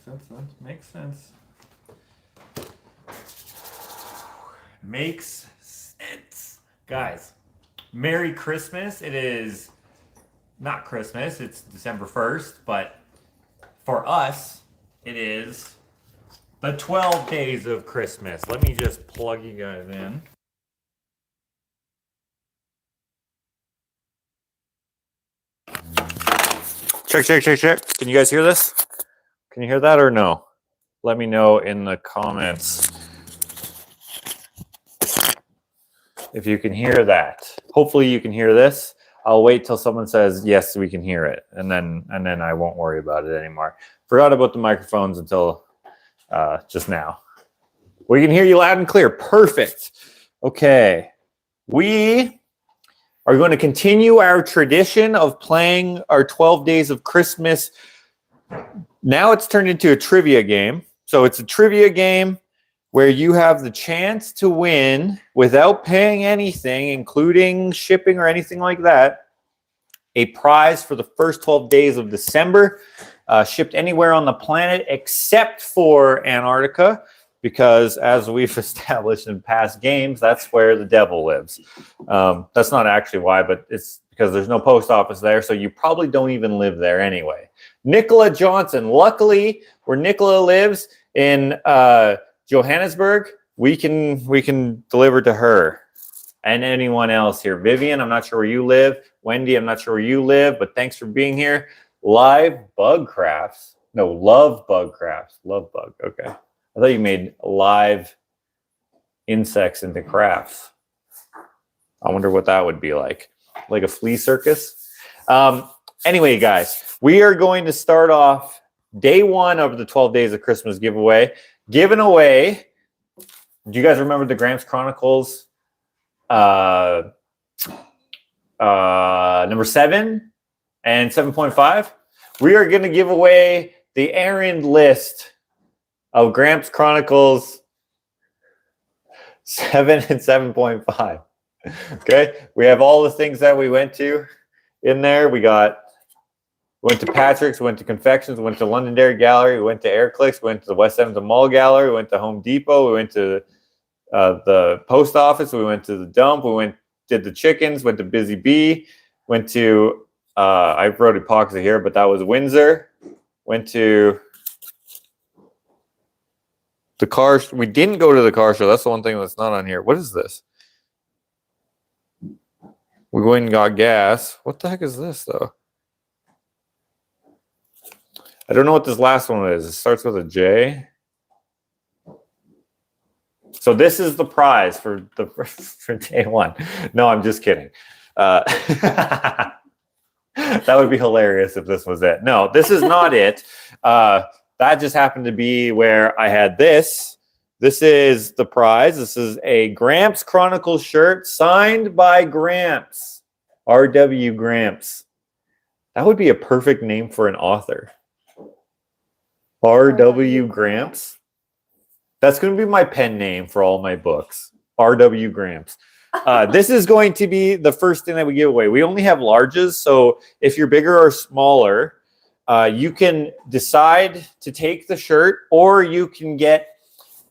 sense then. Makes sense. Makes sense. Guys, Merry Christmas. It is not Christmas, it's December 1st, but for us, it is the 12 days of Christmas. Let me just plug you guys in. Check. Can you guys hear this? Can you hear that or no? Let me know in the comments if you can hear that. Hopefully you can hear this. I'll wait till someone says, yes, we can hear it. And then I won't worry about it anymore. Forgot about the microphones until just now. We can hear you loud and clear. Perfect. Okay. We are going to continue our tradition of playing our 12 days of Christmas. Now it's turned into a trivia game. So it's a trivia game where you have the chance to win without paying anything, including shipping or anything like that, a prize for the first 12 days of December, shipped anywhere on the planet except for Antarctica, because as we've established in past games, that's where the devil lives. That's not actually why, but it's because there's no post office there, so you probably don't even live there anyway. Nicola Johnson. Luckily, where Nicola lives in Johannesburg, we can deliver to her and anyone else here. Vivian, I'm not sure where you live. Wendy, I'm not sure where you live, but thanks for being here. Live Bug Crafts. No, Love Bug Crafts. Love Bug. Okay. I thought you made live insects into crafts. I wonder what that would be like. Like a flea circus? Anyway, guys, we are going to start off day one of the 12 Days of Christmas giveaway. Giving away, do you guys remember the Gramps Chronicles number 7 and 7.5? We are going to give away the errand list of Gramps Chronicles 7 and 7.5. Okay, we have all the things that we went to in there. We went to Patrick's, went to Confections, went to Londonderry Gallery, we went to Airclicks, went to the West Edmonton Mall Gallery, we went to Home Depot, we went to the post office, we went to the dump, did the chickens, went to Busy Bee, went to I wrote epoxy here, but that was Windsor. Went to the car. We didn't go to the car show. That's the one thing that's not on here. What is this? We went and got gas. What the heck is this, though? I don't know what this last one is. It starts with a J. So this is the prize for day one. No, I'm just kidding. That would be hilarious if this was it. No, this is not it. That just happened to be where I had this. This is the prize. This is a Gramps Chronicles shirt signed by Gramps. R.W. Gramps. That would be a perfect name for an author. R.W. Gramps. That's going to be my pen name for all my books. R.W. Gramps. This is going to be the first thing that we give away. We only have larges, so if you're bigger or smaller, you can decide to take the shirt, or you can get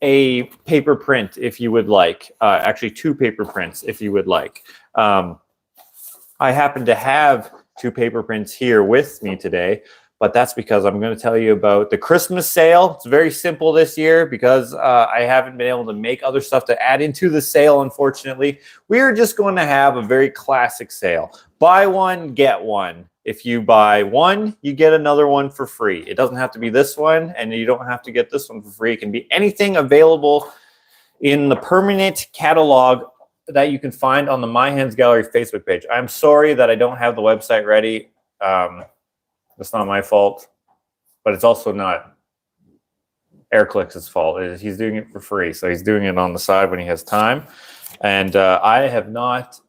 a paper print if you would like. Actually, 2 paper prints if you would like. I happen to have 2 paper prints here with me today, but that's because I'm going to tell you about the Christmas sale. It's very simple this year because I haven't been able to make other stuff to add into the sale, unfortunately. We are just going to have a very classic sale. Buy one, get one. If you buy one, you get another one for free. It doesn't have to be this one, and you don't have to get this one for free. It can be anything available in the permanent catalog that you can find on the My Hands Gallery Facebook page. I'm sorry that I don't have the website ready. That's not my fault, but it's also not Airclicks' fault. He's doing it for free, so he's doing it on the side when he has time. And I have not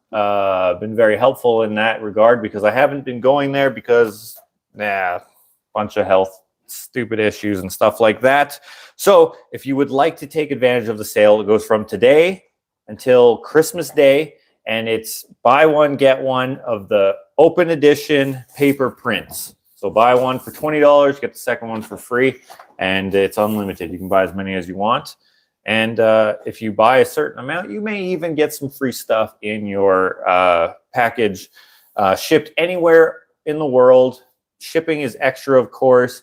been very helpful in that regard because I haven't been going there because, bunch of health, stupid issues and stuff like that. So if you would like to take advantage of the sale, it goes from today until Christmas Day, and it's buy one, get one of the open edition paper prints. So buy one for $20, get the second one for free, and it's unlimited. You can buy as many as you want. And if you buy a certain amount, you may even get some free stuff in your package shipped anywhere in the world. Shipping is extra, of course.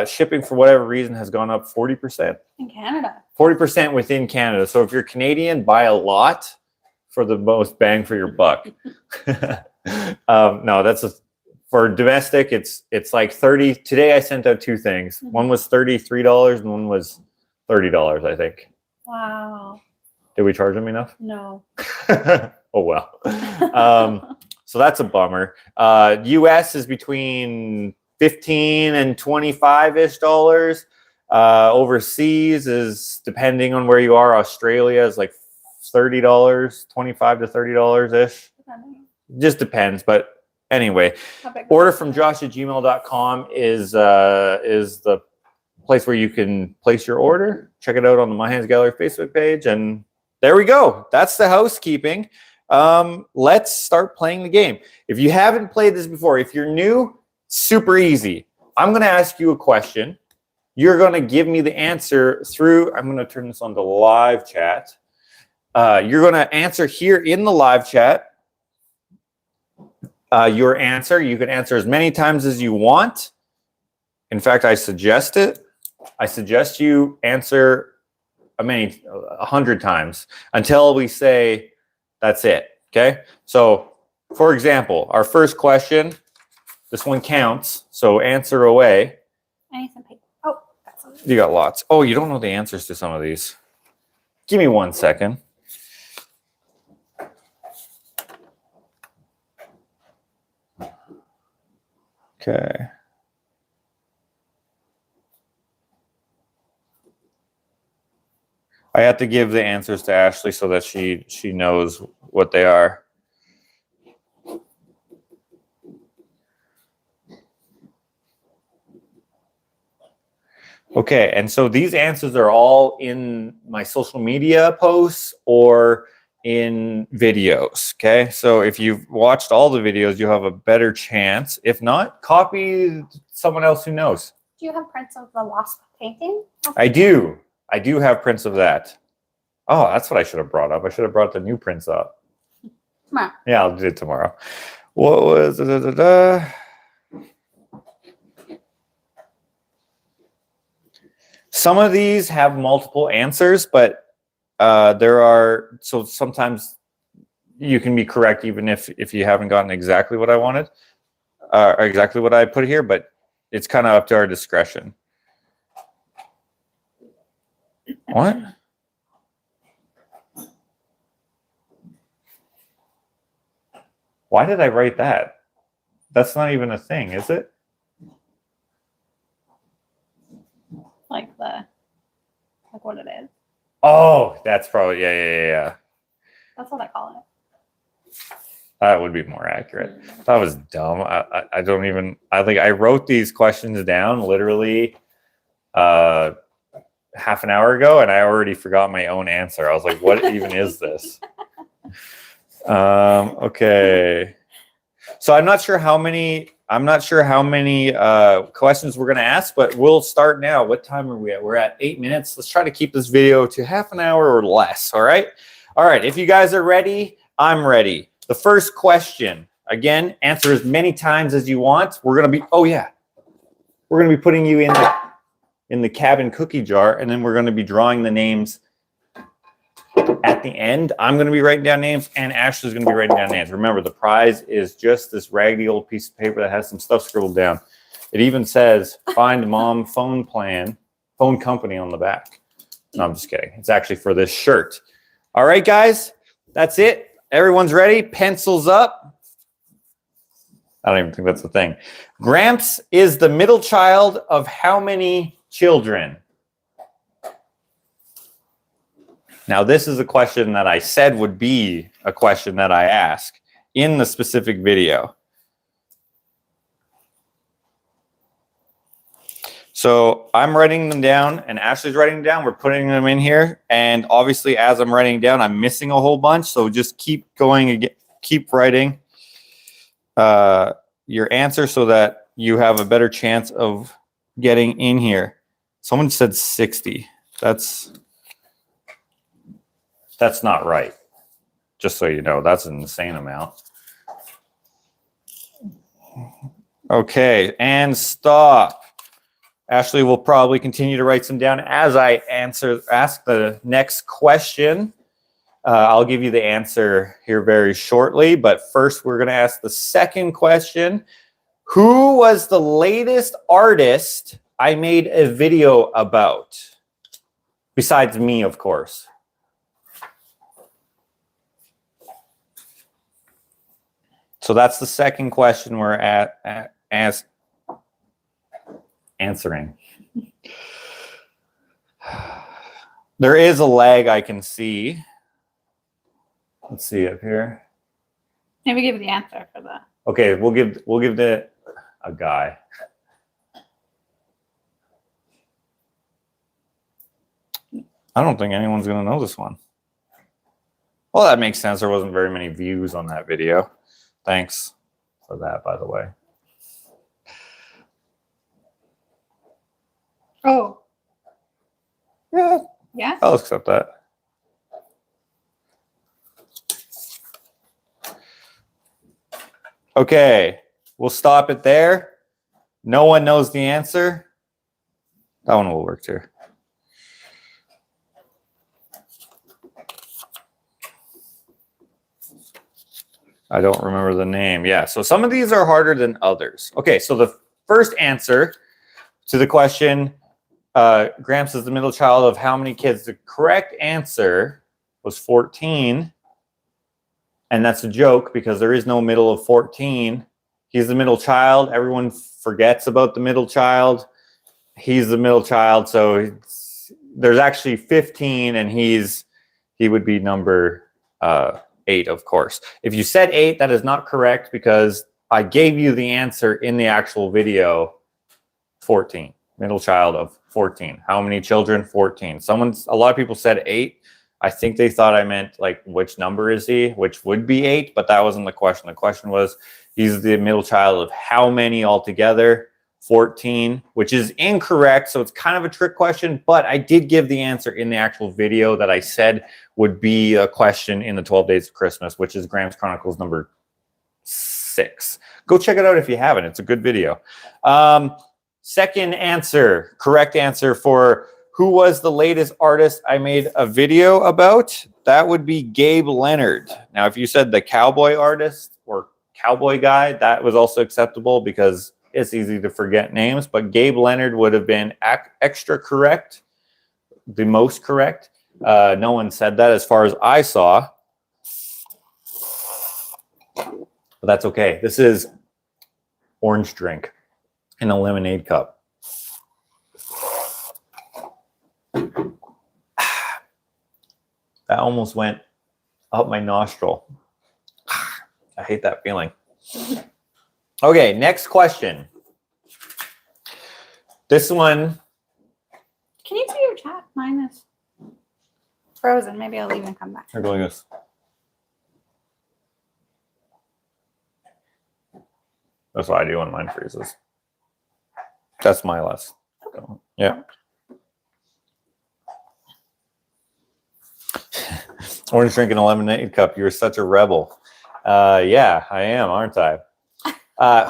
Shipping, for whatever reason, has gone up 40%. In Canada. 40% within Canada. So if you're Canadian, buy a lot for the most bang for your buck. No, for domestic, it's like 30. Today I sent out two things. One was $33 and one was $30, I think. Wow. Did we charge them enough? No. Oh, well. So that's a bummer. US is between 15 and 25-ish dollars. Overseas is, depending on where you are, Australia is like $30, $25 to $30-ish. Just depends, but anyway, orderfromjosh@gmail.com is the place where you can place your order. Check it out on the My Hands Gallery Facebook page, and there we go. That's the housekeeping. Let's start playing the game. If you haven't played this before, if you're new, super easy. I'm going to ask you a question. You're going to give me the answer through, I'm going to turn this on to live chat. You're going to answer here in the live chat. Your answer, you can answer as many times as you want. In fact, I suggest it. I suggest you answer 100 times until we say that's it. Okay. So, for example, our first question, this one counts. So answer away. I need some paper. Oh, that's something. You got lots. Oh, you don't know the answers to some of these. Give me 1 second. Okay. I have to give the answers to Ashley so that she knows what they are. Okay, and so these answers are all in my social media posts or in videos, okay? So if you've watched all the videos, you have a better chance. If not, copy someone else who knows. Do you have prints of the wasp painting? I do. I do have prints of that. Oh, that's what I should have brought up. I should have brought the new prints up. Tomorrow. Yeah, I'll do it tomorrow. What was Some of these have multiple answers, but there are, so sometimes you can be correct even if you haven't gotten exactly what I wanted, or exactly what I put here, but it's kind of up to our discretion. What? Why did I write that? That's not even a thing, is it? Like what it is. Oh, that's probably, yeah. That's what I call it. That would be more accurate. That was dumb. I don't even, I wrote these questions down literally half an hour ago, and I already forgot my own answer. I was like, what even is this? Okay. So I'm not sure how many questions we're going to ask, but we'll start now. What time are we at? We're at 8 minutes. Let's try to keep this video to half an hour or less. All right. All right. If you guys are ready, I'm ready. The first question, again, answer as many times as you want. We're going to be, we're going to be putting you in the cabin cookie jar, and then we're going to be drawing the names at the end. I'm going to be writing down names, and Ashley's going to be writing down names. Remember, the prize is just this raggedy old piece of paper that has some stuff scribbled down. It even says, find mom phone company on the back. No, I'm just kidding. It's actually for this shirt. All right, guys, that's it. Everyone's ready? Pencils up. I don't even think that's the thing. Gramps is the middle child of how many children? Now, this is a question that I said would be a question that I ask in the specific video. So I'm writing them down, and Ashley's writing them down. We're putting them in here. And obviously, as I'm writing down, I'm missing a whole bunch. So just keep going, keep writing your answer so that you have a better chance of getting in here. Someone said 60. That's not right. Just so you know, that's an insane amount. Okay, and stop. Ashley will probably continue to write some down as I ask the next question. I'll give you the answer here very shortly, but first we're going to ask the second question. Who was the latest artist I made a video about? Besides me, of course. So that's the second question we're answering. There is a lag I can see. Let's see up here. Maybe give the answer for the. Okay, we'll give a guy. I don't think anyone's gonna know this one. Well, that makes sense. There wasn't very many views on that video. Thanks for that, by the way. Oh. Yeah, Yeah. I'll accept that. Okay, we'll stop it there. No one knows the answer. That one will work too. I don't remember the name. Yeah, so some of these are harder than others. Okay, so the first answer to the question, Gramps is the middle child of how many kids? The correct answer was 14. And that's a joke because there is no middle of 14. He's the middle child. Everyone forgets about the middle child. He's the middle child. So there's actually 15 and he would be number 8, of course. If you said 8, that is not correct because I gave you the answer in the actual video. 14. Middle child of 14. How many children? 14. A lot of people said 8. I think they thought I meant like which number is he, which would be 8, but that wasn't the question. The question was he's the middle child of how many altogether? 14, which is incorrect. So it's kind of a trick question, but I did give the answer in the actual video that I said would be a question in the 12 Days of Christmas, which is Gramps Chronicles number 6. Go check it out if you haven't. It's a good video. Second answer, correct answer for who was the latest artist I made a video about? That would be Gabe Leonard. Now, if you said the cowboy artist or cowboy guy, that was also acceptable because it's easy to forget names. But Gabe Leonard would have been extra correct, the most correct. No one said that as far as I saw. But that's okay. This is orange drink in a lemonade cup. That almost went up my nostril. I hate that feeling. Okay, next question. This one. Can you see your chat? Mine is frozen. Maybe I'll leave and come back. Here goes. That's what I do when mine freezes. That's my last. Yeah. Orange drink in a lemonade cup. You're such a rebel. Yeah, I am, aren't I?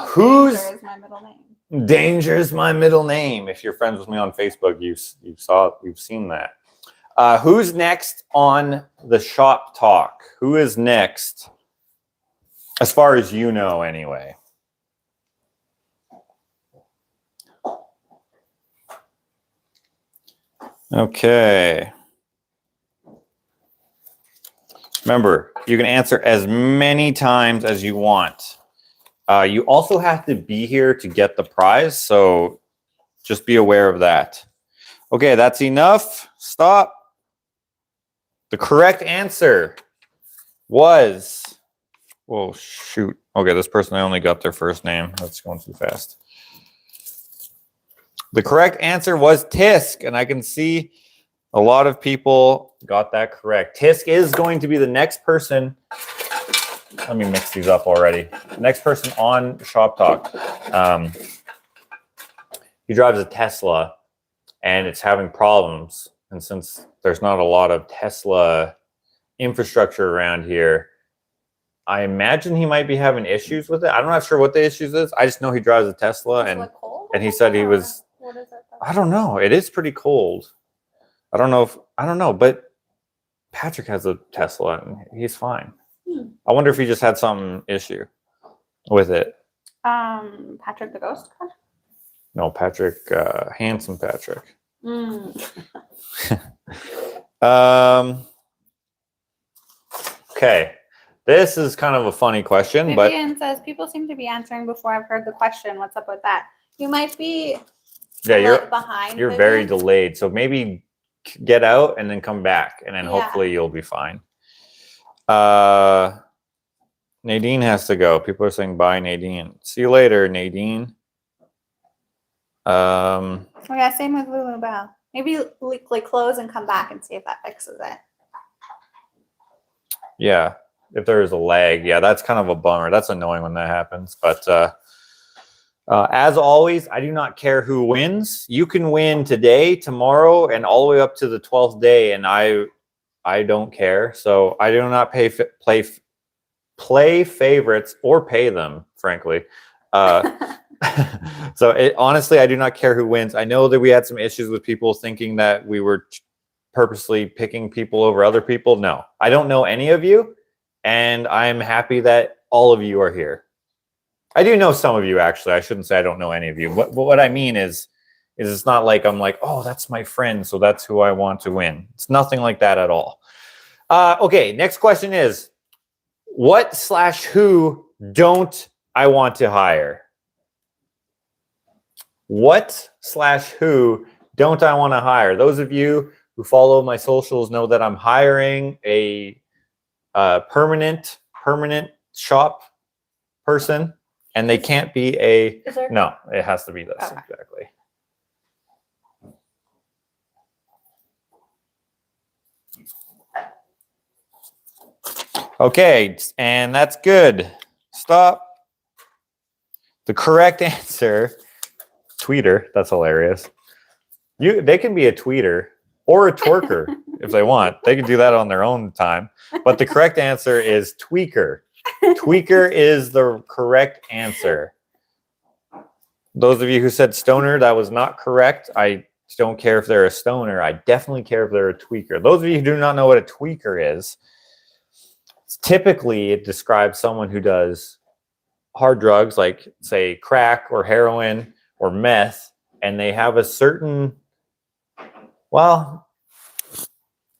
Who's Danger is my middle name. Danger is my middle name. If you're friends with me on Facebook, you've seen that. Who's next on the shop talk? Who is next? As far as you know, anyway. Okay. Remember, you can answer as many times as you want. You also have to be here to get the prize, so just be aware of that. Okay, that's enough. Stop. The correct answer was... Oh, shoot. Okay, this person, I only got their first name. That's going too fast. The correct answer was Tisk, and I can see a lot of people got that correct. Tisk is going to be the next person. Let me mix these up already. Next person on Shop Talk. he drives a Tesla and it's having problems. And since there's not a lot of Tesla infrastructure around here, I imagine he might be having issues with it. I'm not sure what the issues is. I just know he drives a Tesla, and he said he was. What is it? I don't know. It is pretty cold. I don't know, but Patrick has a Tesla and he's fine. I wonder if he just had some issue with it. Patrick the Ghost car? No, Patrick, handsome Patrick. Okay. This is kind of a funny question, Vivian says people seem to be answering before I've heard the question. What's up with that? You might be you're behind. You're Vivian. very delayed. So maybe get out and then come back, and then hopefully you'll be fine. Nadine has to go. People are saying bye, Nadine. See you later, Nadine. Yeah, same with Lulu Bell. Maybe like close and come back and see if that fixes it. Yeah, if there is a lag, yeah, that's kind of a bummer. That's annoying when that happens. But as always, I do not care who wins. You can win today, tomorrow, and all the way up to the 12th day, and I don't care. So I do not play favorites or pay them, frankly. So honestly, I do not care who wins. I know that we had some issues with people thinking that we were purposely picking people over other people. No, I don't know any of you, and I'm happy that all of you are here. I do know some of you, actually. I shouldn't say I don't know any of you. What I mean is it's not like I'm like, oh, that's my friend, so that's who I want to win. It's nothing like that at all. Okay, next question is, what/who don't I want to hire? What/who don't I want to hire? Those of you who follow my socials know that I'm hiring a permanent shop person, and they can't be a. No, it has to be this. Okay. Exactly. Okay, and that's good. Stop. The correct answer, tweeter. That's hilarious. They can be a tweeter or a twerker if they want. They can do that on their own time. But the correct answer is tweaker. Tweaker is the correct answer. Those of you who said stoner, that was not correct. I don't care if they're a stoner. I definitely care if they're a tweaker. Those of you who do not know what a tweaker is, typically it describes someone who does hard drugs like, say, crack or heroin or meth, and they have a certain, well,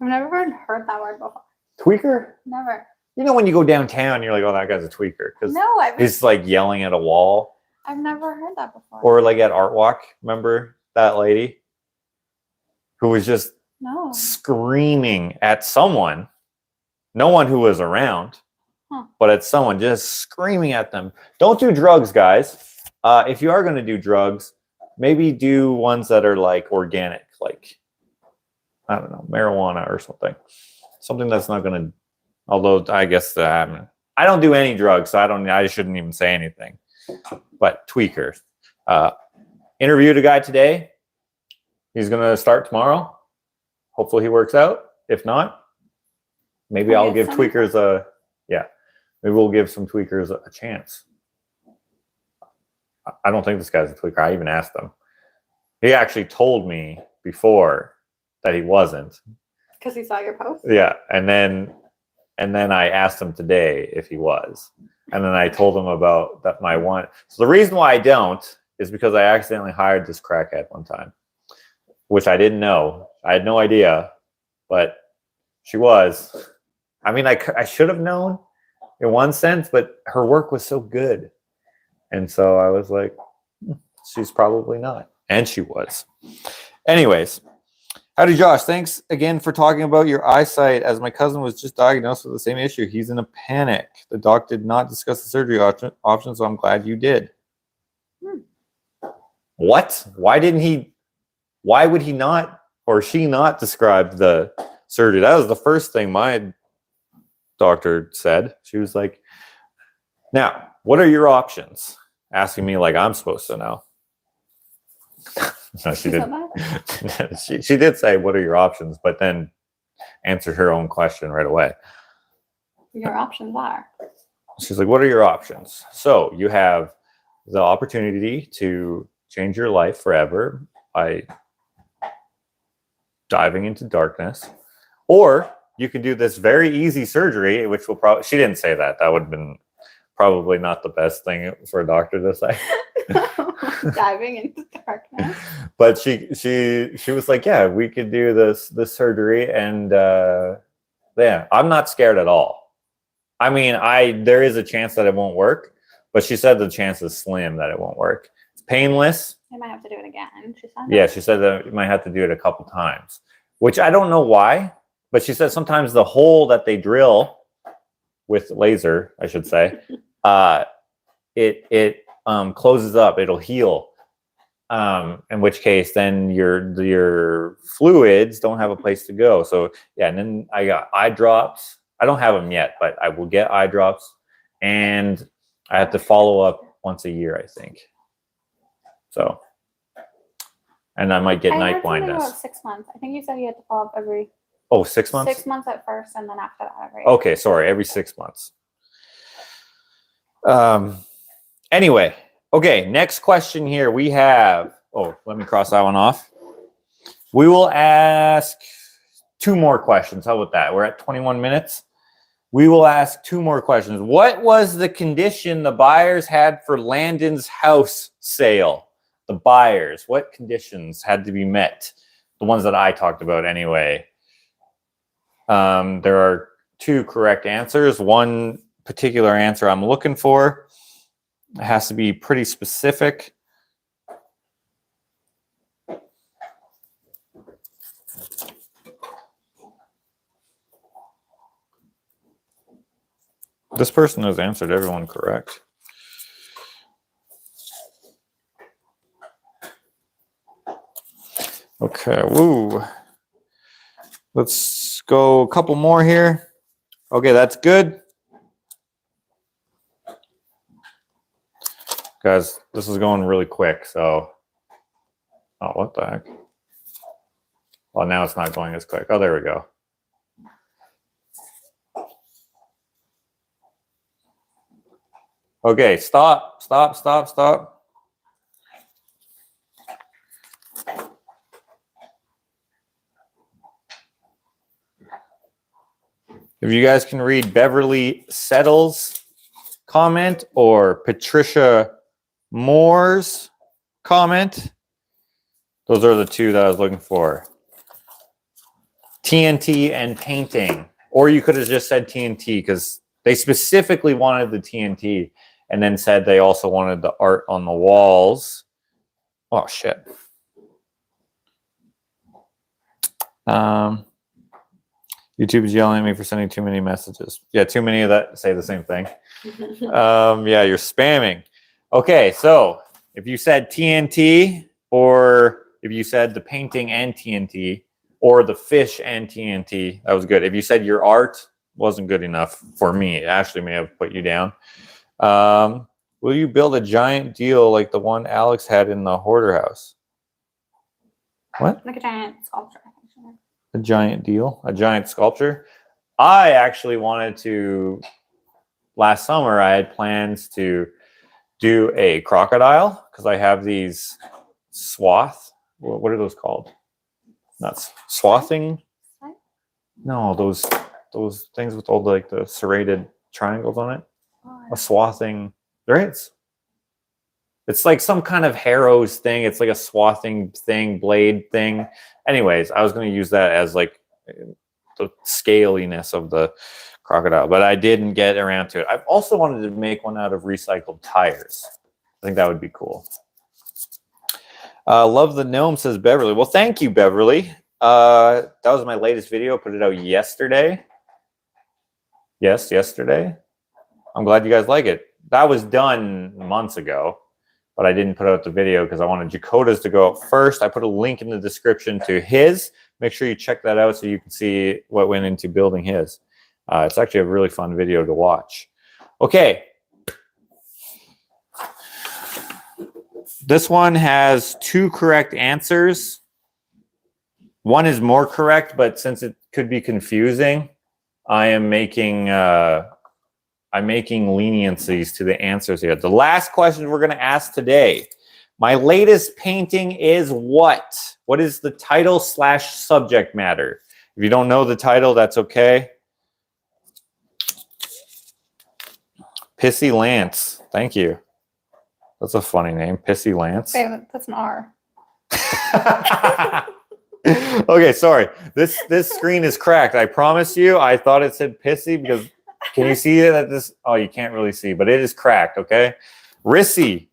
I've never heard that word before. Tweaker? Never. You know, when you go downtown, you're like, oh, that guy's a tweaker. No, he's like yelling at a wall. I've never heard that before. Or like at Art Walk, remember that lady who was just screaming at someone, no one who was around, but at someone, just screaming at them. Don't do drugs, guys. If you are going to do drugs, maybe do ones that are like organic, like, I don't know, marijuana or something. Something that's not going to, although I guess I don't do any drugs, so I shouldn't even say anything. But tweaker. Interviewed a guy today. He's going to start tomorrow. Hopefully he works out. If not, maybe I'll give tweakers maybe we'll give some tweakers a chance. I don't think this guy's a tweaker. I even asked him. He actually told me before that he wasn't. Because he saw your post? Yeah. And then I asked him today if he was. And then I told him about that my one. So the reason why I don't is because I accidentally hired this crackhead one time, which I didn't know. I had no idea, but she was. I mean, I should have known in one sense, but her work was so good. And so I was like, she's probably not. And she was. Anyways, howdy, Josh. Thanks again for talking about your eyesight. As my cousin was just diagnosed with the same issue, he's in a panic. The doc did not discuss the surgery option, so I'm glad you did. What? Why would he not or she not describe the surgery? That was the first thing my doctor said. She was like, now, what are your options? Asking me like I'm supposed to know. No, she She said didn't. that? She did say, "What are your options?" But then answered her own question right away. Your options are. She's like, "What are your options?" So you have the opportunity to change your life forever by diving into darkness, or you can do this very easy surgery, which will probably, she didn't say that. That would have been probably not the best thing for a doctor to say. Diving into darkness. But she was like, yeah, we could do this surgery, and yeah, I'm not scared at all. I mean, there is a chance that it won't work, but she said the chance is slim that it won't work. It's painless. I might have to do it again. She said. Yeah, she said that you might have to do it a couple times, which I don't know why, but she said sometimes the hole that they drill with laser, I should say, it closes up. It'll heal. In which case, then your fluids don't have a place to go. So yeah, and then I got eye drops. I don't have them yet, but I will get eye drops, and I have to follow up once a year, I think. So, and I might get night blindness. About 6 months. I think you said you had to follow up every. Oh, 6 months? 6 months at first, and then after that, every. Okay, sorry, every 6 months. Anyway, okay, next question here we have. Oh, let me cross that one off. We will ask 2 more questions. How about that? We're at 21 minutes. We will ask 2 more questions. What was the condition the buyers had for Landon's house sale? The buyers, what conditions had to be met? The ones that I talked about anyway. There are 2 correct answers. One particular answer I'm looking for. It has to be pretty specific. This person has answered everyone correct. Okay, woo. Let's go a couple more here. Okay, that's good. Guys, this is going really quick, so. Oh, what the heck? Well, now it's not going as quick. Oh, there we go. Okay, stop. If you guys can read Beverly Settle's comment or Patricia Moore's comment, those are the 2 that I was looking for. TNT and painting. Or you could have just said TNT because they specifically wanted the TNT and then said they also wanted the art on the walls. Oh, shit. YouTube is yelling at me for sending too many messages. Yeah, too many of that say the same thing. Yeah, you're spamming. Okay, so if you said TNT, or if you said the painting and TNT, or the fish and TNT, that was good. If you said your art, wasn't good enough for me. Ashley may have put you down. Will you build a giant deal like the one Alex had in the hoarder house? What? Like a giant sculpture. A giant deal? A giant sculpture? I actually wanted to, last summer, I had plans to do a crocodile because I have these swath. What are those called? Not swathing? No, those things with all the serrated triangles on it. A swathing. Right? It's like some kind of Harrows thing. It's like a swathing thing, blade thing. Anyways, I was going to use that as like the scaliness of the crocodile, but I didn't get around to it. I've also wanted to make one out of recycled tires. I think that would be cool. Love the gnome, says Beverly. Well, thank you, Beverly. That was my latest video. Put it out yesterday. Yes, yesterday. I'm glad you guys like it. That was done months ago, but I didn't put out the video because I wanted Jakota's to go out first. I put a link in the description to his. Make sure you check that out so you can see what went into building his. It's actually a really fun video to watch. Okay. This one has 2 correct answers. One is more correct, but since it could be confusing, I'm making leniencies to the answers here. The last question we're going to ask today. My latest painting is what? What is the title / subject matter? If you don't know the title, that's okay. Pissy Lance. Thank you. That's a funny name. Pissy Lance. Wait, that's an R. Okay, sorry. This screen is cracked. I promise you. I thought it said pissy because can you see that this? Oh, you can't really see, but it is cracked. Okay, Rissy.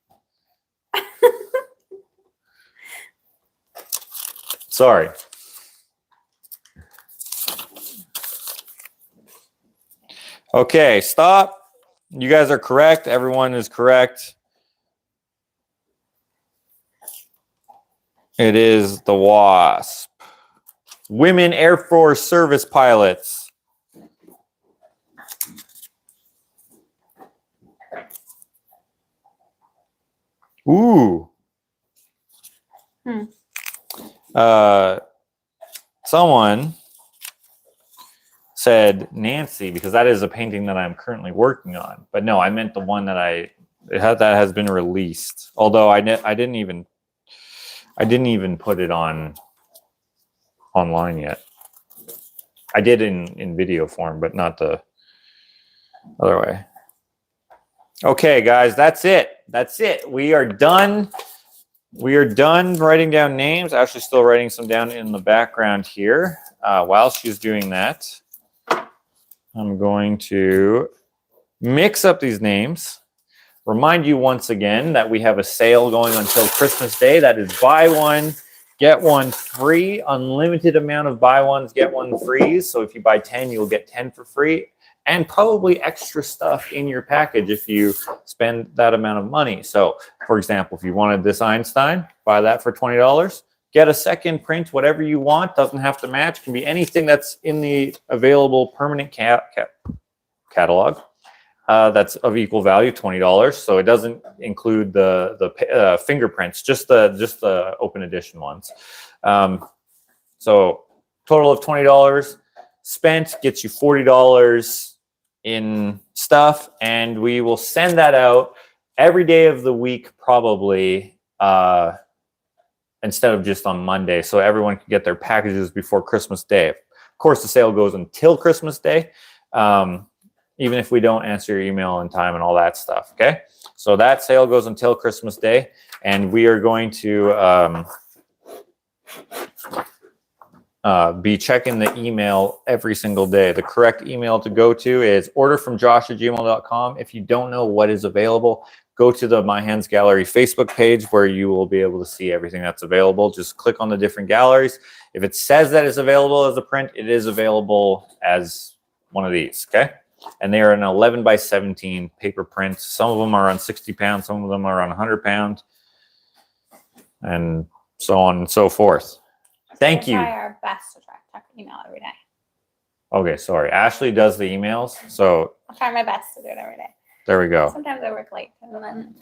Sorry. Okay, stop. You guys are correct. Everyone is correct. It is the WASP. Women Air Force Service Pilots. Ooh. Someone said Nancy because that is a painting that I'm currently working on. But no, I meant the one that that has been released. Although I didn't even put it online yet. I did in video form, but not the other way. Okay, guys, that's it. That's it. We are done. We are done writing down names. Actually, still writing some down in the background here. While she's doing that, I'm going to mix up these names. Remind you once again that we have a sale going until Christmas Day. That is buy one, get one free. Unlimited amount of buy ones, get one free. So if you buy 10, you'll get 10 for free. And probably extra stuff in your package if you spend that amount of money. So, for example, if you wanted this Einstein, buy that for $20. Get a second print, whatever you want. Doesn't have to match. Can be anything that's in the available permanent catalog. That's of equal value, $20. So it doesn't include the fingerprints, just the open edition ones. So total of $20 spent gets you $40 in stuff, and we will send that out every day of the week, probably instead of just on Monday, so everyone can get their packages before Christmas Day. Of course, the sale goes until Christmas Day. Even if we don't answer your email in time and all that stuff, okay? So that sale goes until Christmas Day, and we are going to be checking the email every single day. The correct email to go to is orderfromjosh@gmail.com. If you don't know what is available, go to the My Hands Gallery Facebook page where you will be able to see everything that's available. Just click on the different galleries. If it says that it's available as a print, it is available as one of these, okay? And they are an 11 by 17 paper print. Some of them are on 60 pounds, some of them are on 100 pounds, and so on and so forth. Thank you. We try our best to check email every day. Okay, sorry. Ashley does the emails, so I'll try my best to do it every day. there we go. Sometimes I work late, and then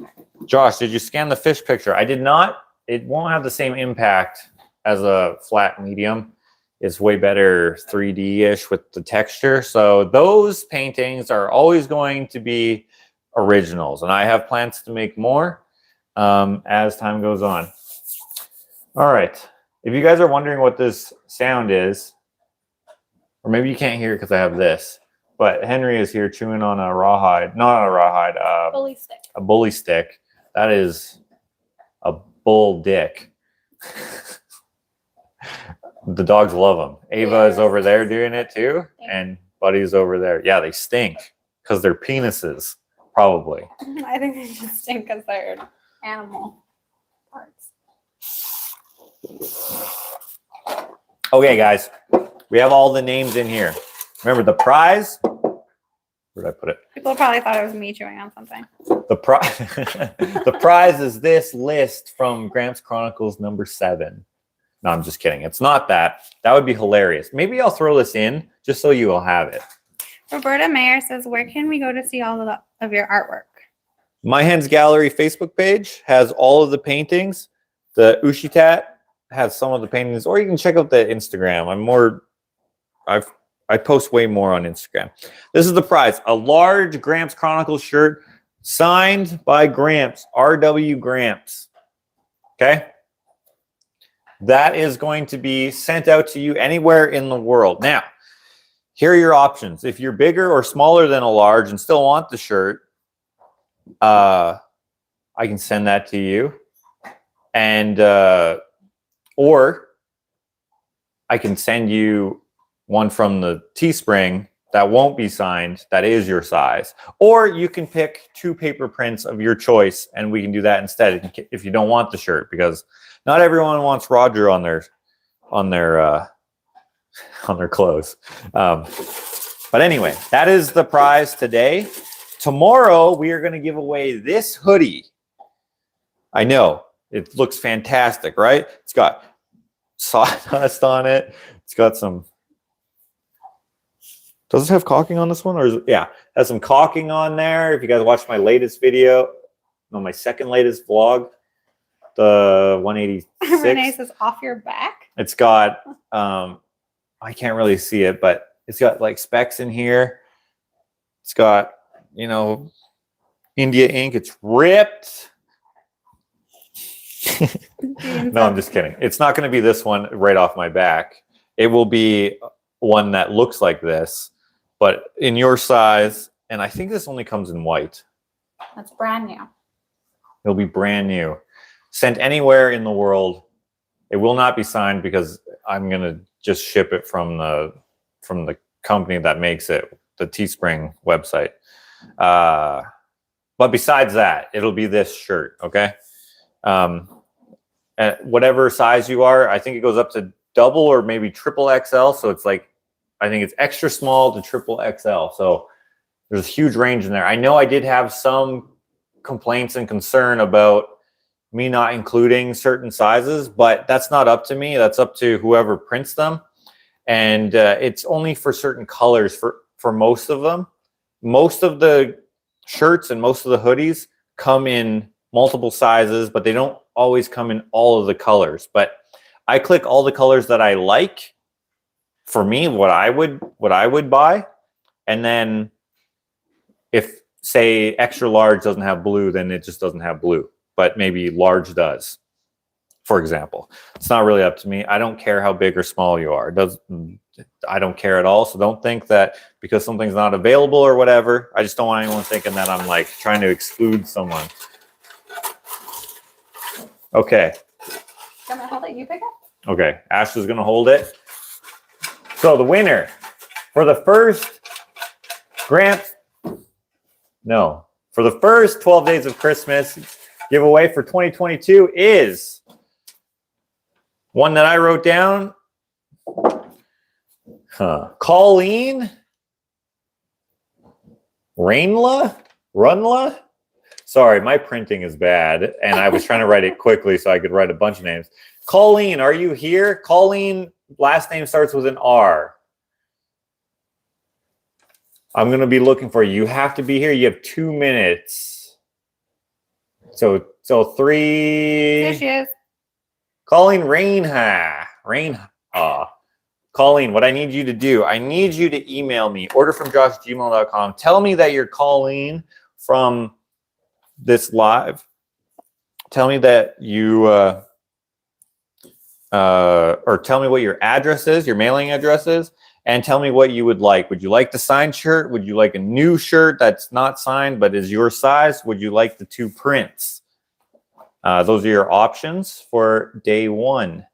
Josh, did you scan the fish picture? I did not. It won't have the same impact as a flat medium. It's way better 3D-ish with the texture. So those paintings are always going to be originals, and I have plans to make more as time goes on. All right. If you guys are wondering what this sound is, or maybe you can't hear it because I have this, but Henry is here chewing on a rawhide, not a rawhide, bully stick. a bully stick. That is a bull dick. The dogs love them. Ava is over there doing it too, and Buddy's over there. Yeah, they stink because they're penises, probably. I think they just stink because they're animal parts. Okay, guys, we have all the names in here. Remember the prize? Where did I put it? People probably thought it was me chewing on something. The prize is this list from Gramps Chronicles number 7. No, I'm just kidding. It's not that. That would be hilarious. Maybe I'll throw this in just so you will have it. Roberta Mayer says, where can we go to see all of your artwork? My Hands Gallery Facebook page has all of the paintings. The Ushitat has some of the paintings, or you can check out the Instagram. I post way more on Instagram. This is the prize: a large Gramps Chronicles shirt signed by Gramps, R.W. Gramps. Okay, that is going to be sent out to you anywhere in the world. Now, here are your options. If you're bigger or smaller than a large and still want the shirt, I can send that to you, and or I can send you one from the Teespring that won't be signed, that is your size. Or you can pick 2 paper prints of your choice, and we can do that instead if you don't want the shirt, because not everyone wants Roger on their clothes. But anyway, that is the prize today. Tomorrow, we are going to give away this hoodie. I know, it looks fantastic, right? It's got sawdust on it. It's got some... Does it have caulking on this one? Or is it... Yeah, it has some caulking on there. If you guys watched my latest video, no, my second latest vlog, the 186. Renee says, off your back. It's got, I can't really see it, but it's got like specks in here. It's got, you know, India ink. It's ripped. No, I'm just kidding. It's not going to be this one right off my back. It will be one that looks like this, but in your size. And I think this only comes in white. That's brand new. It'll be brand new. Sent anywhere in the world. It will not be signed because I'm going to just ship it from the company that makes it, the Teespring website. But besides that, it'll be this shirt, okay? At whatever size you are, I think it goes up to double or maybe triple XL. So it's like, I think it's extra small to triple XL. So there's a huge range in there. I know I did have some complaints and concern about me not including certain sizes, but that's not up to me. That's up to whoever prints them. And it's only for certain colors for most of them. Most of the shirts and most of the hoodies come in multiple sizes, but they don't always come in all of the colors. But I click all the colors that I like for me, what I would buy. And then if, say, extra large doesn't have blue, then it just doesn't have blue. But maybe large does, for example. It's not really up to me. I don't care how big or small you are. I don't care at all. So don't think that because something's not available or whatever, I just don't want anyone thinking that I'm like trying to exclude someone. Okay. I'm gonna hold it. You pick it. Okay. Ash is going to hold it. So the winner for the first for the first 12 days of Christmas giveaway for 2022 is one that I wrote down. Colleen Runla. Sorry, my printing is bad, and I was trying to write it quickly so I could write a bunch of names. Colleen, are you here? Colleen, last name starts with an R. I'm going to be looking for you. You have to be here. You have 2 minutes. So 3. There she is. Colleen Colleen, what I need you to do, I need you to email me, orderfromjosh@gmail.com. Tell me that you're Colleen from this live. Tell me that you, or tell me what your address is, your mailing address is, and tell me what you would like. Would you like the signed shirt? Would you like a new shirt that's not signed but is your size? Would you like the 2 prints? Those are your options for day 1.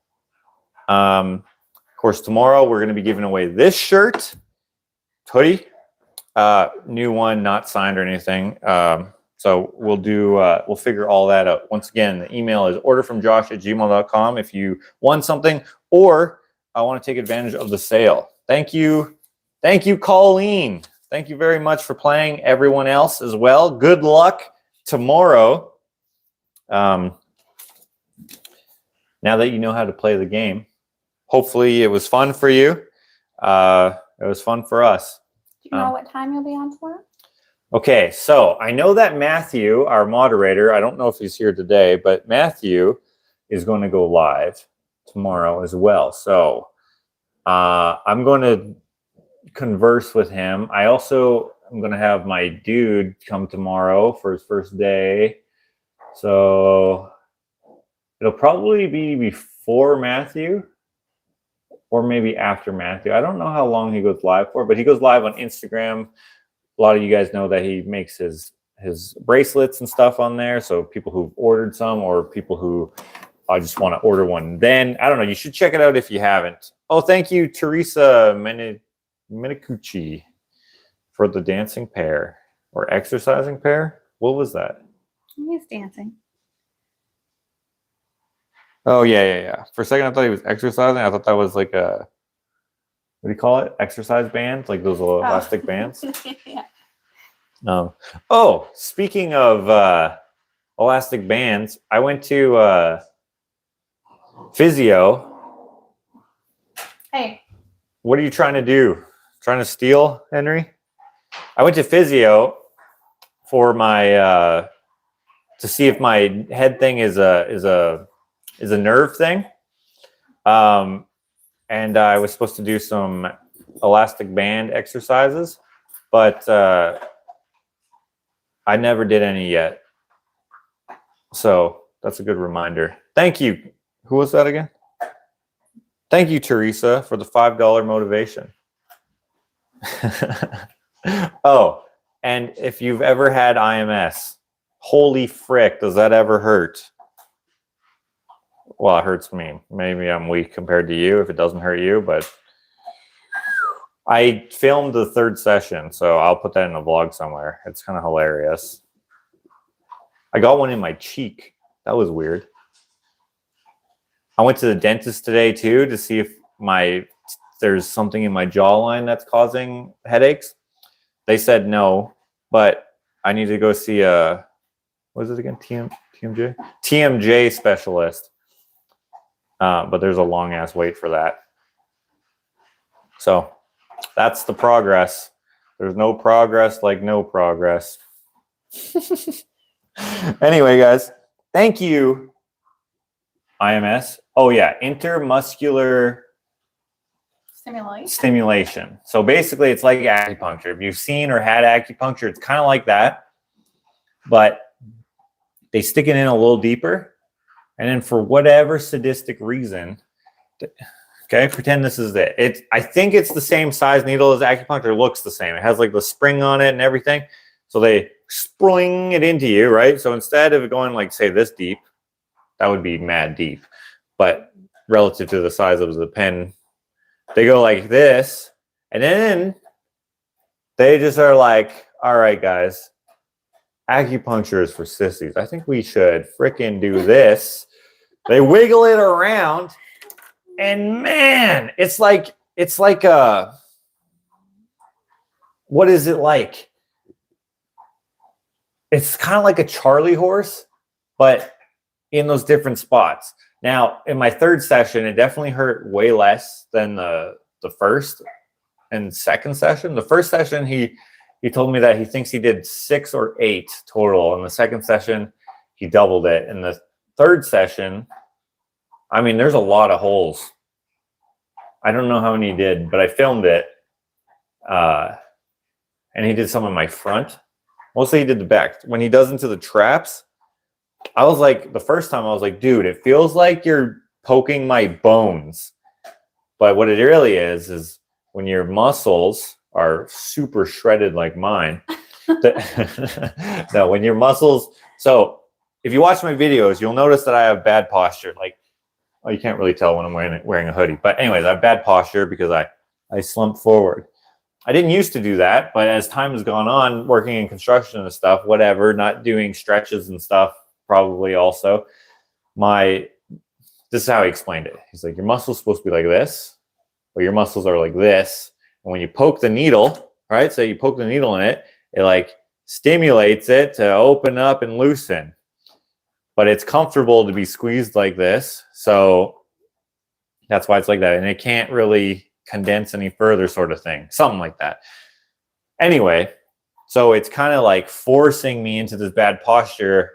Of course, tomorrow we're going to be giving away this shirt, hoodie, new one, not signed or anything. So we'll figure all that out. Once again, the email is orderfromjosh@gmail.com if you want something, or I want to take advantage of the sale. Thank you, Colleen. Thank you very much for playing. Everyone else as well. Good luck tomorrow. Now that you know how to play the game, hopefully it was fun for you. It was fun for us. Do you know what time you'll be on tomorrow? Okay, so I know that Matthew, our moderator, I don't know if he's here today, but Matthew is going to go live tomorrow as well. So I'm going to converse with him. I also am going to have my dude come tomorrow for his first day. So it'll probably be before Matthew or maybe after Matthew. I don't know how long he goes live for, but he goes live on Instagram. A lot of you guys know that he makes his bracelets and stuff on there. So people who've ordered some or people who just want to order one, then I don't know. You should check it out if you haven't. Oh, thank you, Teresa Minicucci, for the dancing pear or exercising pear. What was that? He's dancing. Oh, yeah. For a second, I thought he was exercising. I thought that was like a, what do you call it? Exercise bands, like those little elastic bands. Yeah. No. Oh, speaking of elastic bands, I went to physio. Hey. What are you trying to do? Trying to steal, Henry? I went to physio for my to see if my head thing is a nerve thing. And I was supposed to do some elastic band exercises, but I never did any yet. So that's a good reminder. Thank you. Who was that again? Thank you, Teresa, for the $5 motivation. Oh, and if you've ever had IMS, holy frick, does that ever hurt? Well, it hurts me. Maybe I'm weak compared to you if it doesn't hurt you, but I filmed the third session, so I'll put that in a vlog somewhere. It's kind of hilarious. I got one in my cheek. That was weird. I went to the dentist today too to see if there's something in my jawline that's causing headaches. They said no, but I need to go see what is it again? TMJ? TMJ specialist. But there's a long ass wait for that. So that's the progress. There's no progress like no progress. Anyway, guys, thank you. IMS. Oh yeah, intermuscular stimulation. So basically it's like acupuncture. If you've seen or had acupuncture, it's kind of like that, but they stick it in a little deeper. And then for whatever sadistic reason, okay, pretend this is it. I think it's the same size needle as acupuncture. It looks the same. It has like the spring on it and everything. So they spring it into you, right? So instead of going like, say, this deep, that would be mad deep. But relative to the size of the pen, they go like this. And then they just are like, all right, guys, acupuncture is for sissies. I think we should frickin' do this. They wiggle it around. And man, it's like what is it like? It's kind of like a Charlie horse, but in those different spots. Now, in my third session, it definitely hurt way less than the first and second session. The first session, he told me that he thinks he did 6 or 8 total. In the second session, he doubled it. In the third session, I mean, there's a lot of holes. I don't know how many he did, but I filmed it. And he did some in my front. Mostly he did the back. When he does into the traps, I was like, the first time I was like, dude, it feels like you're poking my bones. But what it really is when your muscles are super shredded like mine. No, when your muscles. So if you watch my videos, you'll notice that I have bad posture. Like, oh, you can't really tell when I'm wearing a hoodie. But anyways, I have bad posture because I slump forward. I didn't used to do that, but as time has gone on, working in construction and stuff, whatever, not doing stretches and stuff, probably also, this is how he explained it. He's like, your muscle's supposed to be like this, but your muscles are like this. And when you poke the needle, right? So you poke the needle in it, it like stimulates it to open up and loosen. But it's comfortable to be squeezed like this. So that's why it's like that. And it can't really condense any further, sort of thing. Something like that. Anyway, So it's kind of like forcing me into this bad posture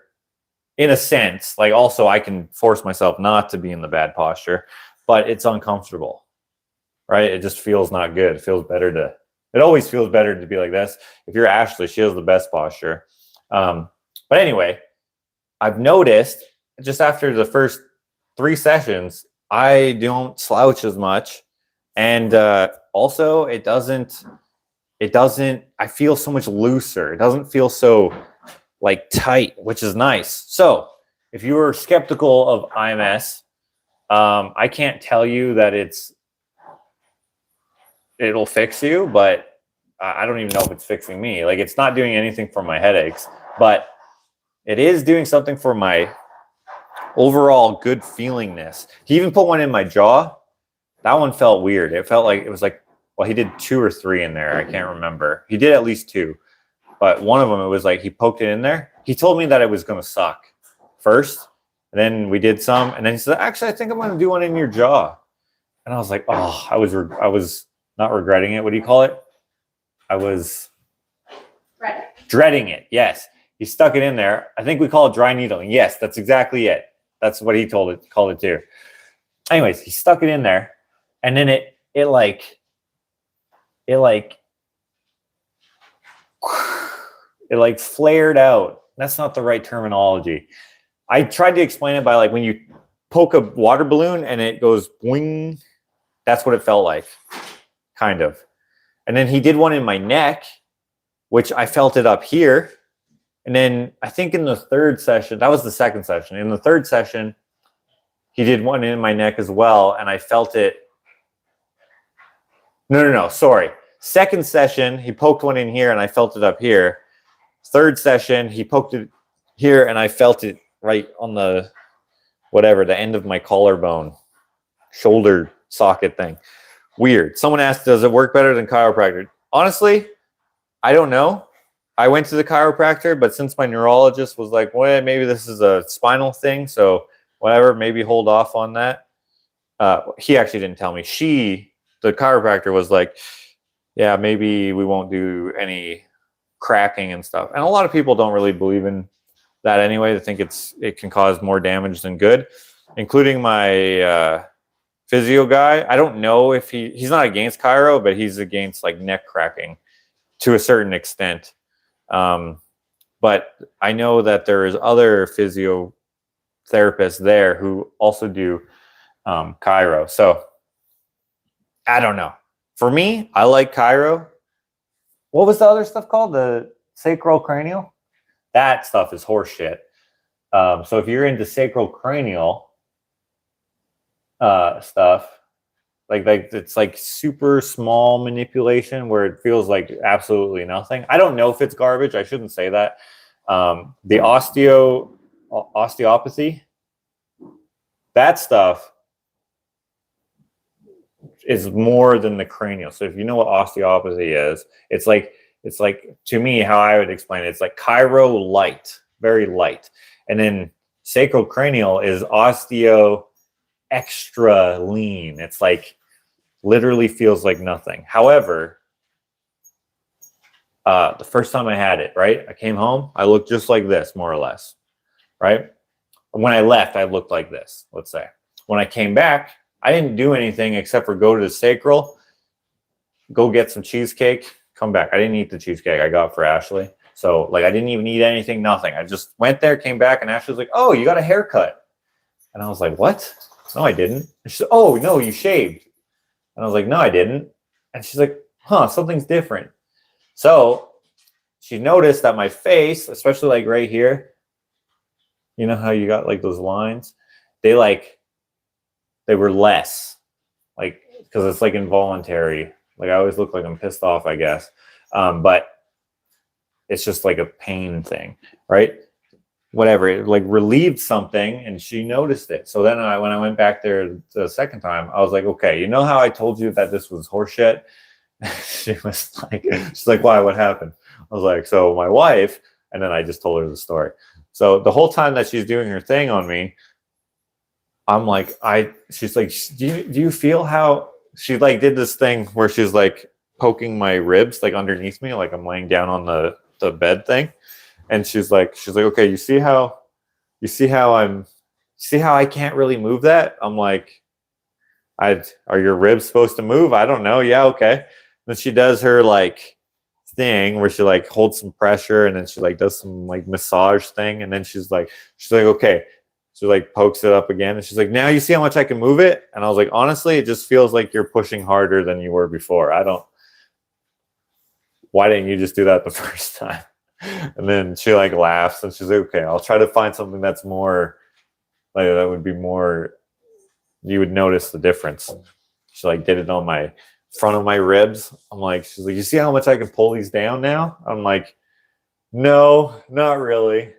in a sense. Like also I can force myself not to be in the bad posture, but it's uncomfortable, right? It just feels not good. It always feels better to be like this. If you're Ashley, she has the best posture. But anyway, I've noticed just after the first 3 sessions, I don't slouch as much. And also it doesn't, I feel so much looser. It doesn't feel so like tight, which is nice. So if you were skeptical of IMS, I can't tell you that it'll fix you, but I don't even know if it's fixing me. Like it's not doing anything for my headaches, but it is doing something for my overall good feelingness. He even put one in my jaw. That one felt weird. It felt like it was like, well, he did 2 or 3 in there. I can't remember. He did at least 2, but one of them, it was like he poked it in there. He told me that it was going to suck first, and then we did some, and then he said, actually, I think I'm going to do one in your jaw. And I was like, oh, I was not regretting it. What do you call it? I was dreading it. Yes. He stuck it in there. I think we call it dry needling. Yes, that's exactly it. That's what he called it too. Anyways, he stuck it in there, and then it flared out. That's not the right terminology. I tried to explain it by like when you poke a water balloon and it goes boing. That's what it felt like, kind of. And then he did one in my neck, which I felt it up here. And then I think in the 3rd session, that was the 2nd session. In the 3rd session, he did one in my neck as well, and I felt it. No, sorry. 2nd session, he poked one in here, and I felt it up here. 3rd session, he poked it here, and I felt it right on the end of my collarbone, shoulder socket thing. Weird. Someone asked, does it work better than chiropractor? Honestly, I don't know. I went to the chiropractor, but since my neurologist was like, well, maybe this is a spinal thing, so whatever, maybe hold off on that. He actually didn't tell me. The chiropractor was like, yeah, maybe we won't do any cracking and stuff. And a lot of people don't really believe in that anyway. They think it can cause more damage than good, including my physio guy. I don't know if he's not against chiro, but he's against like neck cracking to a certain extent. But I know that there is other physio therapists there who also do chiro. So I don't know. For me, I like chiro. What was the other stuff called? The sacrocranial? That stuff is horseshit. So if you're into sacrocranial stuff, like it's like super small manipulation where it feels like absolutely nothing. I don't know if it's garbage. I shouldn't say that. The osteopathy, that stuff is more than the cranial. So if you know what osteopathy is, it's like to me, how I would explain it, it's like chiro light, very light. And then sacrocranial is osteo extra lean. It's like literally feels like nothing. However, the first time I had it, right, I came home, I looked just like this, more or less, right? When I left, I looked like this, let's say. When I came back, I didn't do anything except for go to the sacral, go get some cheesecake, come back. I didn't eat the cheesecake I got for Ashley. So like I didn't even eat anything, nothing. I just went there, came back, and Ashley was like, oh, you got a haircut. And I was like, what? No, I didn't. And she said, oh, no, you shaved. And I was like, no, I didn't. And she's like, huh, something's different. So she noticed that my face, especially like right here, you know how you got like those lines? They were less, like, because it's like involuntary. Like I always look like I'm pissed off, I guess. But it's just like a pain thing, right? Whatever, it like relieved something, and she noticed it. So then when I went back there the second time, I was like, okay, you know how I told you that this was horseshit? She's like, why? What happened? I was like, so my wife, and then I just told her the story. So the whole time that she's doing her thing on me, I'm like, she's like, do you feel how she like did this thing where she's like poking my ribs like underneath me, like I'm laying down on the the bed thing, and she's like, okay, you see how I can't really move that? I'm like, are your ribs supposed to move? I don't know. Yeah, okay. Then she does her like thing where she like holds some pressure, and then she like does some like massage thing, and then she's like, okay. She like pokes it up again, and she's like, now you see how much I can move it? And I was like, honestly, it just feels like you're pushing harder than you were before. Why didn't you just do that the first time? And then she like laughs, and she's like, okay, I'll try to find something that's more like, that would be more, you would notice the difference. She like did it on my front of my ribs. I'm like, she's like, you see how much I can pull these down now? I'm like, no, not really.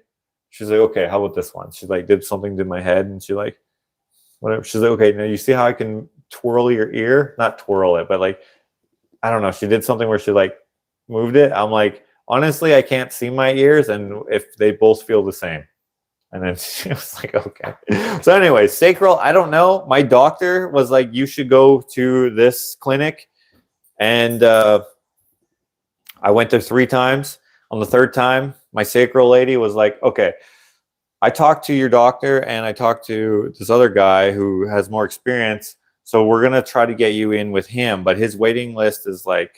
She's like, okay, how about this one? She like did something to my head, and she like, whatever. She's like, okay, now you see how I can twirl your ear? Not twirl it, but like, I don't know. She did something where she like moved it. I'm like, honestly, I can't see my ears, and if they both feel the same. And then she was like, okay. So anyway, sacral, I don't know. My doctor was like, you should go to this clinic. And I went there 3 times. On the 3rd time, my sacral lady was like, okay, I talked to your doctor and I talked to this other guy who has more experience. So we're going to try to get you in with him. But his waiting list is like,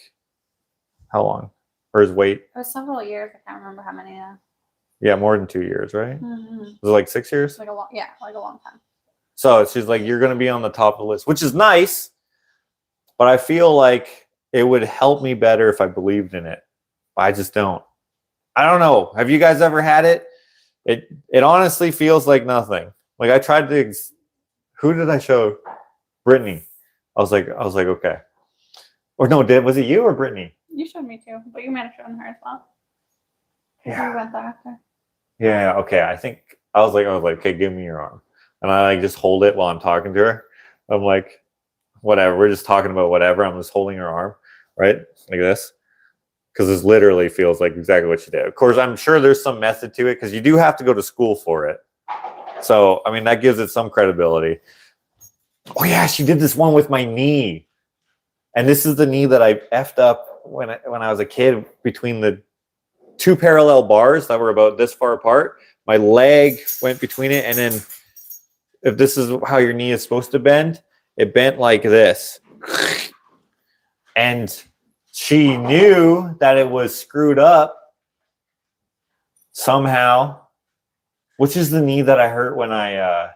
how long? For his wait? It was several years. I can't remember how many now. Yeah, more than 2 years, right? Mm-hmm. Was it like 6 years? Like a long time. So she's like, you're going to be on the top of the list, which is nice. But I feel like it would help me better if I believed in it. I just don't. I don't know. Have you guys ever had it? It honestly feels like nothing. Like I tried to. Who did I show? Brittany. I was like, okay. Or no, was it you or Brittany? You showed me too, but you might have shown her as well. Yeah. We went there after. Yeah. Okay. I think I was like, okay, give me your arm, and I like just hold it while I'm talking to her. I'm like, whatever. We're just talking about whatever. I'm just holding her arm, right, like this. Because this literally feels like exactly what she did. Of course, I'm sure there's some method to it because you do have to go to school for it. So, I mean, that gives it some credibility. Oh, yeah, she did this one with my knee. And this is the knee that I effed up when I was a kid between the 2 parallel bars that were about this far apart. My leg went between it. And then if this is how your knee is supposed to bend, it bent like this. And she knew that it was screwed up somehow, which is the knee that I hurt when I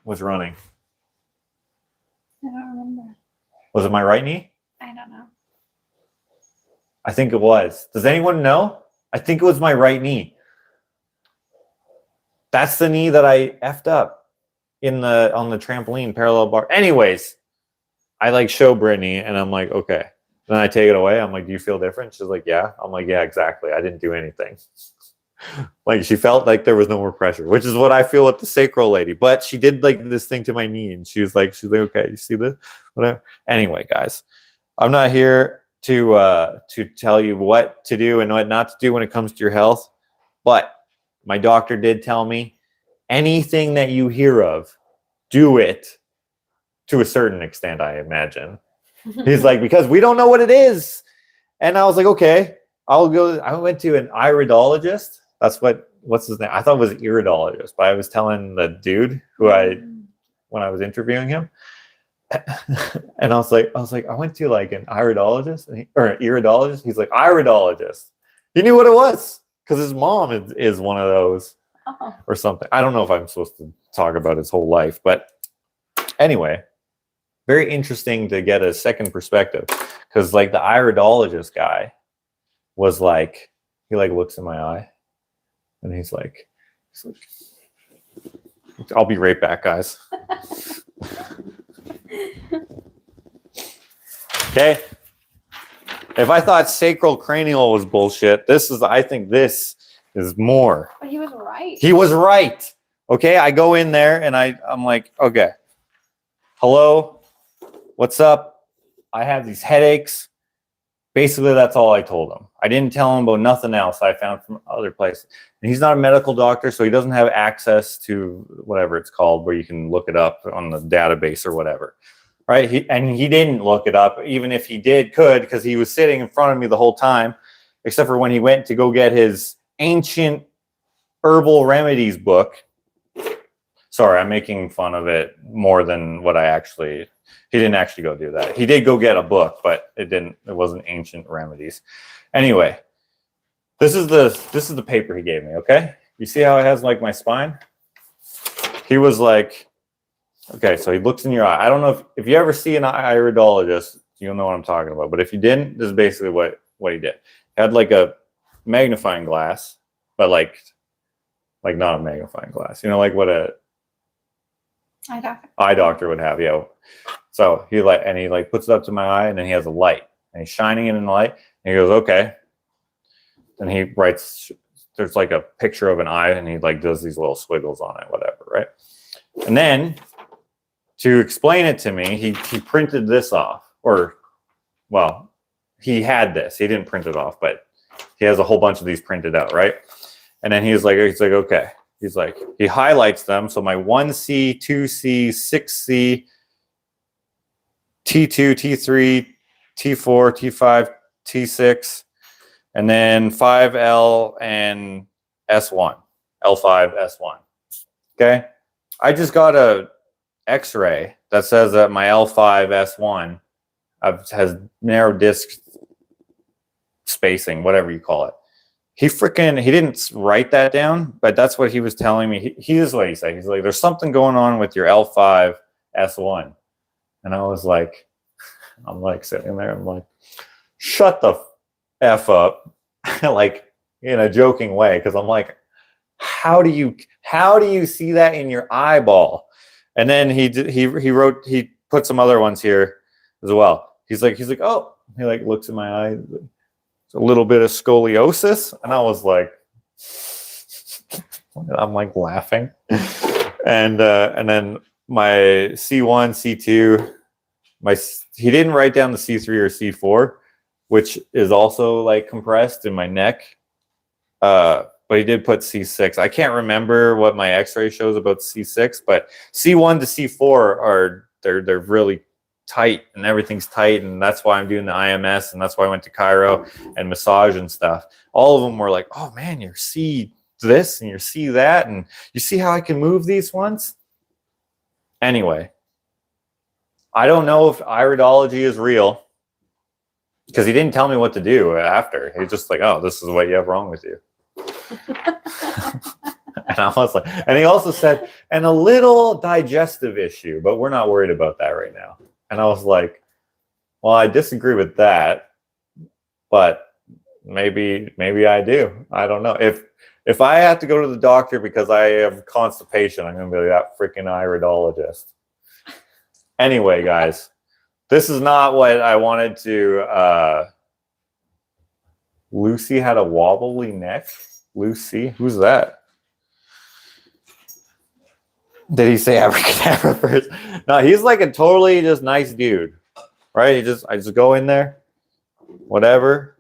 was running. I don't remember. Was it my right knee? I don't know. I think it was. Does anyone know? I think it was my right knee. That's the knee that I effed up on the trampoline parallel bar. Anyways, I like show Brittany and I'm like, okay. Then I take it away. I'm like, do you feel different? She's like, yeah. I'm like, yeah, exactly. I didn't do anything. Like she felt like there was no more pressure, which is what I feel with the sacral lady. But she did like this thing to my knee, and she's like, okay, you see this? Whatever. Anyway, guys, I'm not here to tell you what to do and what not to do when it comes to your health. But my doctor did tell me anything that you hear of, do it to a certain extent, I imagine. He's like, because we don't know what it is. And I was like, okay, I'll go. I went to an iridologist. That's what's his name? I thought it was iridologist, but I was telling the dude when I was interviewing him. And I was like, I went to like an iridologist or an iridologist. He's like, iridologist. He knew what it was because his mom is one of those or something. I don't know if I'm supposed to talk about his whole life, but anyway, very interesting to get a second perspective because like the iridologist guy was like, he like looks in my eye and he's like, I'll be right back, guys. Okay. If I thought sacral cranial was bullshit, I think this is more. But he was right. He was right. Okay. I go in there and I'm like, okay, hello, what's up? I have these headaches. Basically, that's all I told him. I didn't tell him about nothing else I found from other places. And he's not a medical doctor, so he doesn't have access to whatever it's called, where you can look it up on the database or whatever. right? He didn't look it up, even if he could, because he was sitting in front of me the whole time, except for when he went to go get his ancient herbal remedies book. Sorry, I'm making fun of it more than what he didn't actually go do that. He did go get a book, but it wasn't ancient remedies. Anyway, this is the paper he gave me, okay? You see how it has like my spine? He was like, okay, so he looks in your eye. I don't know if you ever see an iridologist, you'll know what I'm talking about. But if you didn't, this is basically what he did. He had like a magnifying glass, but like not a magnifying glass. You know, like what a eye doctor would have. Yeah. So he puts it up to my eye, and then he has a light, and he's shining it in the light, and he goes, okay. And he writes, there's like a picture of an eye, and he like does these little squiggles on it, whatever, right? And then to explain it to me, he printed this off, or, well, he had this. He didn't print it off, but he has a whole bunch of these printed out, right? And then he's like, okay. He's like, he highlights them. So my 1C, 2C, 6C, T2, T3, T4, T5, T6, and then 5L and S1, L5, S1. Okay. I just got a X-ray that says that my L5 S1 has narrow disc spacing, whatever you call it. He didn't write that down, but that's what he was telling me. Here's what he said. He's like, there's something going on with your L5 S1. And I was like, I'm like sitting there, I'm like, shut the F up. Like in a joking way, because I'm like, how do you see that in your eyeball? And then he put some other ones here as well. He's like, oh, he like looks in my eye. It's a little bit of scoliosis. And I was like, I'm like laughing. And then my C1, C2, he didn't write down the C3 or C4, which is also like compressed in my neck. But he did put C6. I can't remember what my X-ray shows about C6, but C1 to C4 they're really tight, and everything's tight, and that's why I'm doing the IMS, and that's why I went to Cairo and massage and stuff. All of them were like, oh man, you see this and you see that, and you see how I can move these ones? Anyway, I don't know if iridology is real, because he didn't tell me what to do after. He's just like, oh, this is what you have wrong with you. And I was like, and he also said, and a little digestive issue, but we're not worried about that right now. And I was like, well, I disagree with that, but maybe I do. I don't know. If I have to go to the doctor because I have constipation, I'm gonna be that freaking iridologist. Anyway, guys, this is not what I wanted to. Lucy had a wobbly neck. Lucy, who's that? Did he say abracadabra first? No, he's like a totally just nice dude, right? I just go in there, whatever,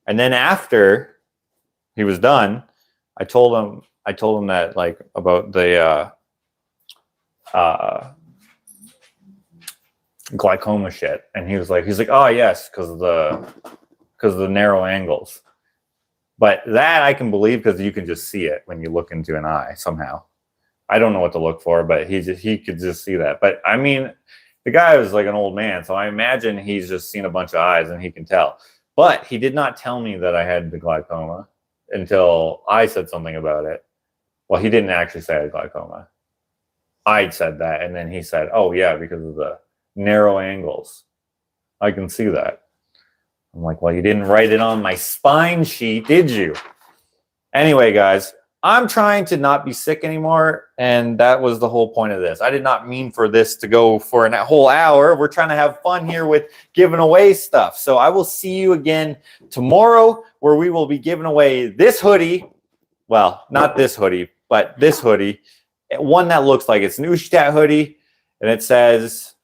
and then after he was done, I told him that like about the glaucoma shit, and he's like, oh yes, because of the narrow angles. But that I can believe, because you can just see it when you look into an eye somehow. I don't know what to look for, but he could just see that. But I mean, the guy was like an old man, so I imagine he's just seen a bunch of eyes and he can tell. But he did not tell me that I had the glaucoma until I said something about it. Well, he didn't actually say I had glaucoma. I said that, and then he said, oh yeah, because of the narrow angles. I can see that. I'm like, well, you didn't write it on my spine sheet, did you? Anyway, guys, I'm trying to not be sick anymore, and that was the whole point of this. I did not mean for this to go for a whole hour. We're trying to have fun here with giving away stuff. So I will see you again tomorrow, where we will be giving away this hoodie. Well, not this hoodie, but this hoodie. One that looks like it's an Ushtat hoodie, and it says,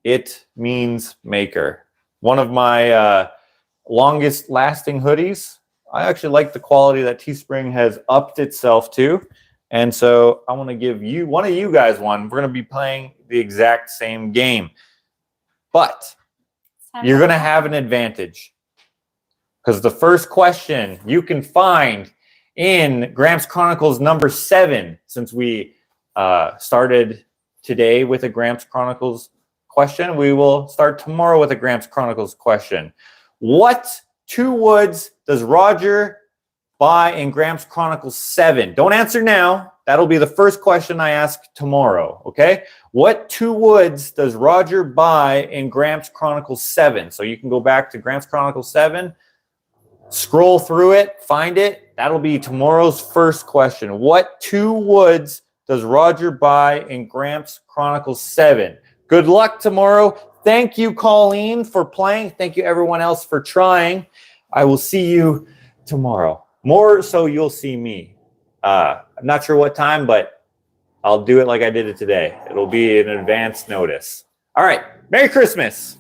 "It means maker." One of my longest lasting hoodies. I actually like the quality that Teespring has upped itself to. And so I want to give one of you guys one. We're going to be playing the exact same game. but Time you're to going to laugh. have an advantage because the first question you can find in Gramps Chronicles number 7, since we started today with a Gramps Chronicles question, we will start tomorrow with a Gramps Chronicles question. What 2 woods does Roger buy in Gramps Chronicles 7? Don't answer now. That'll be the first question I ask tomorrow, okay? What 2 woods does Roger buy in Gramps Chronicles 7? So you can go back to Gramps Chronicles 7, scroll through it, find it. That'll be tomorrow's first question. What 2 woods does Roger buy in Gramps Chronicles 7? Good luck tomorrow. Thank you, Colleen, for playing. Thank you, everyone else, for trying. I will see you tomorrow. More so, you'll see me. I'm not sure what time, but I'll do it like I did it today. It'll be an advance notice. All right. Merry Christmas.